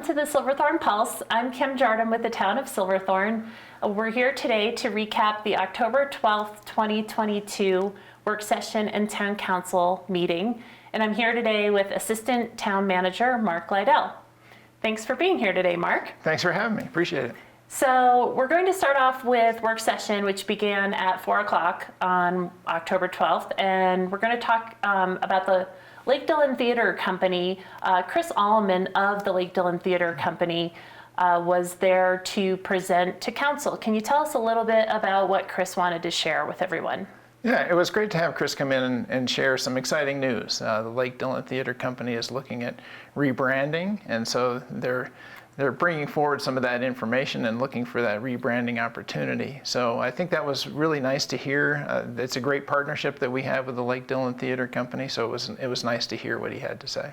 to the Silverthorne Pulse. I'm Kim Jardim with the town of Silverthorne. We're here today to recap the October 12th, 2022 work session and town council meeting. And I'm here today with Assistant Town Manager Mark Lydell. Thanks for being here today, Mark. Thanks for having me. Appreciate it. So we're going to start off with work session, which began at 4 o'clock on October 12th. And we're going to talk about the Lake Dillon Theater Company. Chris Allman of the Lake Dillon Theater Company was there to present to council. Can you tell us a little bit about what Chris wanted to share with everyone? Yeah, it was great to have Chris come in and share some exciting news. The Lake Dillon Theater Company is looking at rebranding, and so they're bringing forward some of that information and looking for that rebranding opportunity. So I think that was really nice to hear. It's a great partnership that we have with the Lake Dillon Theater Company, so it was nice to hear what he had to say.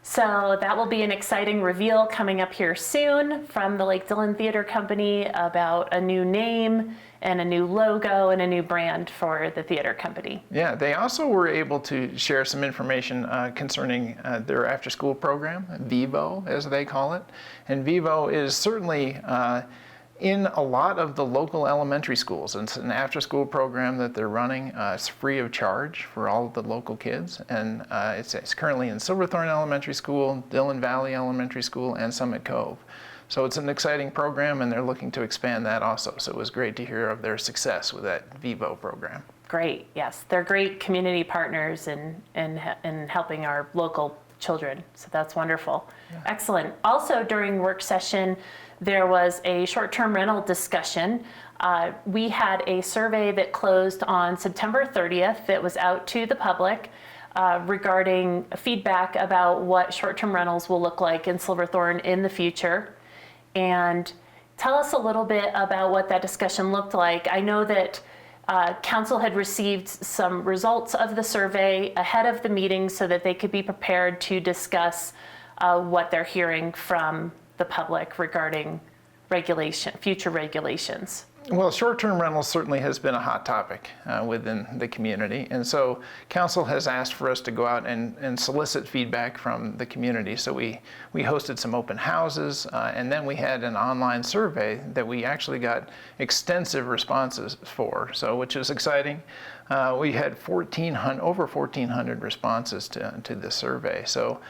So that will be an exciting reveal coming up here soon from the Lake Dillon Theater Company about a new name and a new logo and a new brand for the theater company. Yeah, they also were able to share some information concerning their after-school program, Vivo as they call it. And Vivo is certainly in a lot of the local elementary schools. It's an after-school program that they're running. It's free of charge for all of the local kids. And it's currently in Silverthorne Elementary School, Dillon Valley Elementary School, and Summit Cove. So it's an exciting program, and they're looking to expand that also. So it was great to hear of their success with that Vivo program. Great, yes. They're great community partners in helping our local children. So that's wonderful. Yeah. Excellent. Also during work session, there was a short-term rental discussion. We had a survey that closed on September 30th that was out to the public regarding feedback about what short-term rentals will look like in Silverthorne in the future. And tell us a little bit about what that discussion looked like. I know that council had received some results of the survey ahead of the meeting so that they could be prepared to discuss what they're hearing from the public regarding future regulations. Well, short-term rentals certainly has been a hot topic within the community, and so council has asked for us to go out and solicit feedback from the community. So we hosted some open houses, and then we had an online survey that we actually got extensive responses for, so which is exciting. We had over 1,400 responses to this survey. So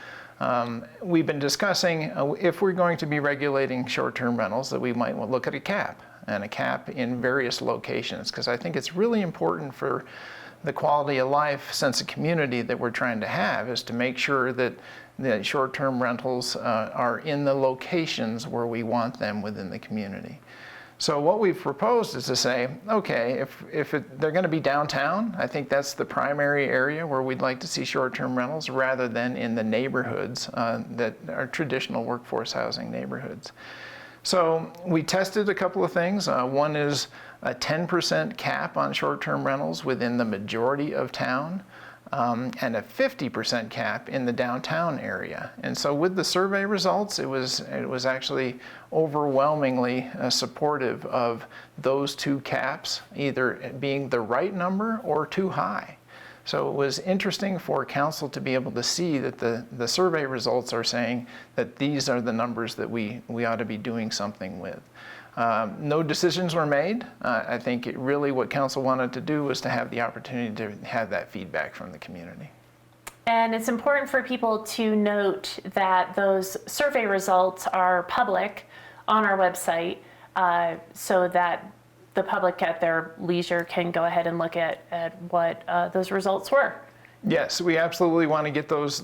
we've been discussing if we're going to be regulating short-term rentals that we might look at a cap in various locations, because I think it's really important for the quality of life sense of community that we're trying to have is to make sure that the short-term rentals are in the locations where we want them within the community. So what we've proposed is to say, okay, if they're going to be downtown, I think that's the primary area where we'd like to see short-term rentals rather than in the neighborhoods that are traditional workforce housing neighborhoods. So we tested a couple of things. One is a 10% cap on short-term rentals within the majority of town, and a 50% cap in the downtown area. And so with the survey results, it was actually overwhelmingly supportive of those two caps, either being the right number or too high. So it was interesting for council to be able to see that the survey results are saying that these are the numbers that we ought to be doing something with. No decisions were made. I think really what council wanted to do was to have the opportunity to have that feedback from the community. And it's important for people to note that those survey results are public on our website so that the public at their leisure can go ahead and look at what those results were. Yes, we absolutely want to get those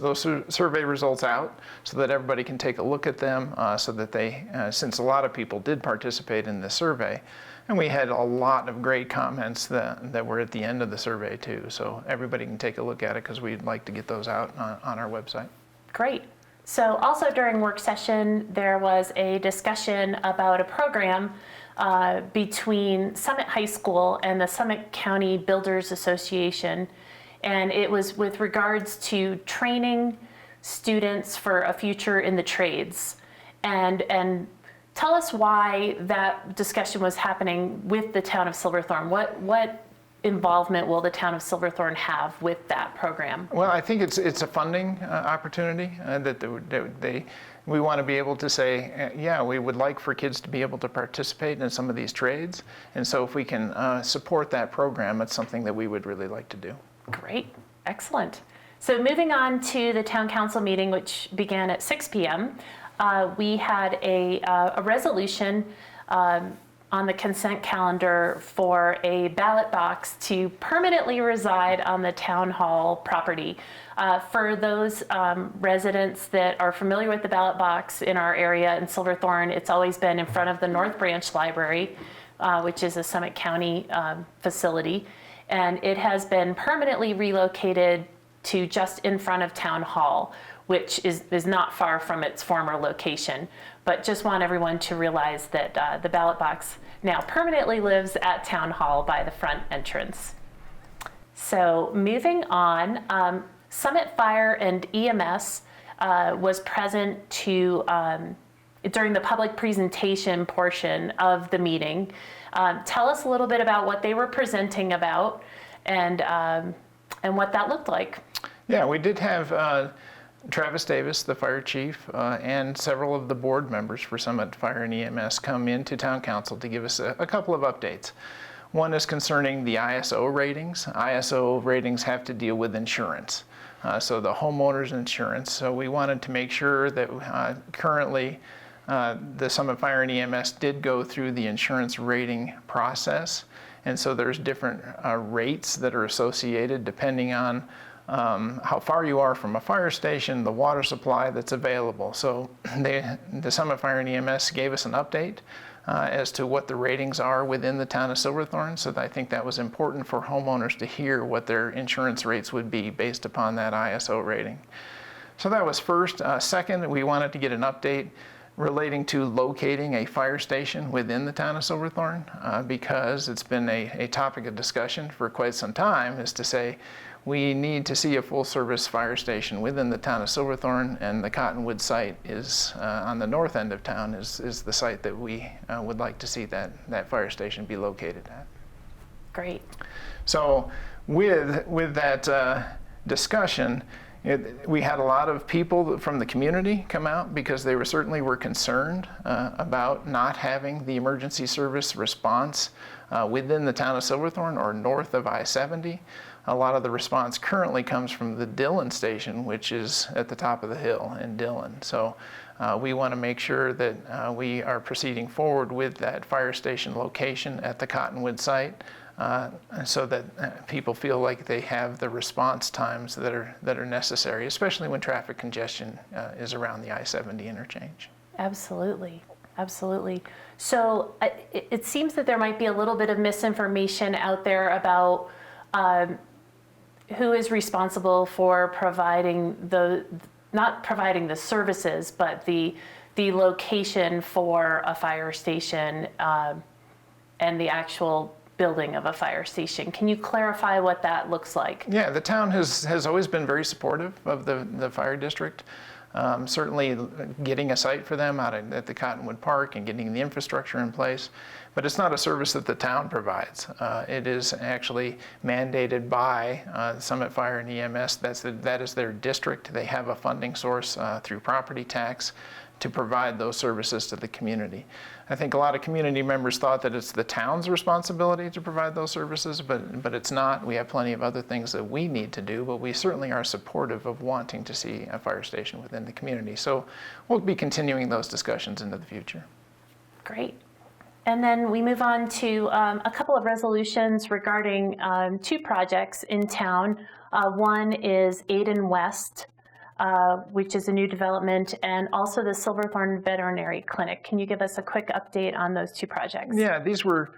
survey results out so that everybody can take a look at them so that they, since a lot of people did participate in this survey, and we had a lot of great comments that were at the end of the survey too, so everybody can take a look at it because we'd like to get those out on our website. Great. So also during work session, there was a discussion about a program between Summit High School and the Summit County Builders Association. And it was with regards to training students for a future in the trades. And tell us why that discussion was happening with the town of Silverthorne. What involvement will the town of Silverthorne have with that program? Well, I think it's a funding opportunity that we want to be able to say, yeah, we would like for kids to be able to participate in some of these trades. And so if we can support that program, it's something that we would really like to do. Great, excellent. So moving on to the town council meeting, which began at 6 p.m., we had a resolution on the consent calendar for a ballot box to permanently reside on the town hall property. For those residents that are familiar with the ballot box in our area in Silverthorne, it's always been in front of the North Branch Library, which is a Summit County facility. And it has been permanently relocated to just in front of Town Hall, which is not far from its former location. But just want everyone to realize that the ballot box now permanently lives at Town Hall by the front entrance. So moving on, Summit Fire and EMS was present during the public presentation portion of the meeting. Tell us a little bit about what they were presenting about and what that looked like. Yeah, we did have Travis Davis, the fire chief, and several of the board members for Summit Fire and EMS come into town council to give us a couple of updates. One is concerning the ISO ratings. ISO ratings have to deal with insurance, so the homeowner's insurance. So we wanted to make sure that currently the Summit Fire and EMS did go through the insurance rating process. And so there's different rates that are associated depending on how far you are from a fire station, the water supply that's available. So the Summit Fire and EMS gave us an update as to what the ratings are within the town of Silverthorne. So I think that was important for homeowners to hear what their insurance rates would be based upon that ISO rating. So that was first. Second, we wanted to get an update relating to locating a fire station within the town of Silverthorne, because it's been a topic of discussion for quite some time, is to say we need to see a full service fire station within the town of Silverthorne, and the Cottonwood site is on the north end of town is the site that we would like to see that fire station be located at. Great. So with that discussion, we had a lot of people from the community come out because they certainly were concerned about not having the emergency service response within the town of Silverthorne or north of I-70. A lot of the response currently comes from the Dillon station, which is at the top of the hill in Dillon. So we want to make sure that we are proceeding forward with that fire station location at the Cottonwood site, so that people feel like they have the response times that are necessary, especially when traffic congestion is around the I-70 interchange. Absolutely, absolutely. So it seems that there might be a little bit of misinformation out there about who is responsible for providing not providing the services, but the location for a fire station and the actual building of a fire station. Can you clarify what that looks like? Yeah, the town has always been very supportive of the fire district. Certainly getting a site for them out at the Cottonwood Park and getting the infrastructure in place. But it's not a service that the town provides. It is actually mandated by Summit Fire and EMS. That is their district. They have a funding source through property tax to provide those services to the community. I think a lot of community members thought that it's the town's responsibility to provide those services, but it's not. We have plenty of other things that we need to do, but we certainly are supportive of wanting to see a fire station within the community. So we'll be continuing those discussions into the future. Great. And then we move on to a couple of resolutions regarding two projects in town. One is Aiden West, which is a new development, and also the Silverthorne Veterinary Clinic. Can you give us a quick update on those two projects? Yeah, these were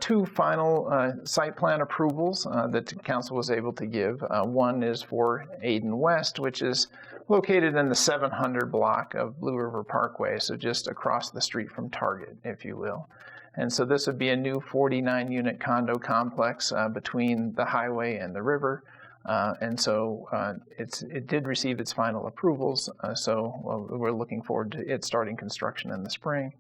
two final site plan approvals that the council was able to give. One is for Aiden West, which is located in the 700 block of Blue River Parkway, so just across the street from Target, if you will. And so this would be a new 49-unit condo complex between the highway and the river. And so it did receive its final approvals, so we're looking forward to it starting construction in the spring.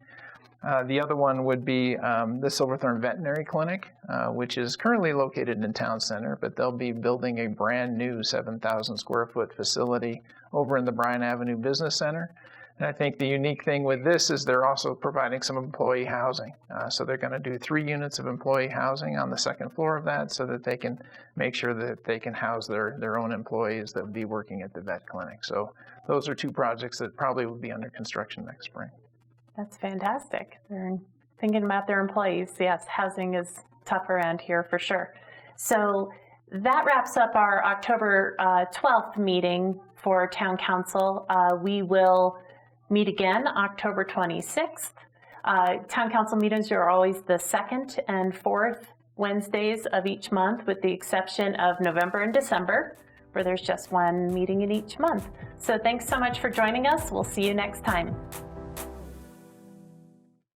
The other one would be the Silverthorne Veterinary Clinic, which is currently located in Town Center, but they'll be building a brand new 7,000 square foot facility over in the Bryan Avenue Business Center. And I think the unique thing with this is they're also providing some employee housing. So they're going to do 3 units of employee housing on the second floor of that so that they can make sure that they can house their own employees that would be working at the vet clinic. So those are 2 projects that probably will be under construction next spring. That's fantastic. They're thinking about their employees. Yes, housing is tough around here for sure. So that wraps up our October 12th meeting for Town Council. We will meet again October 26th. Town Council meetings are always the 2nd and 4th Wednesdays of each month, with the exception of November and December, where there's just 1 meeting in each month. So thanks so much for joining us. We'll see you next time.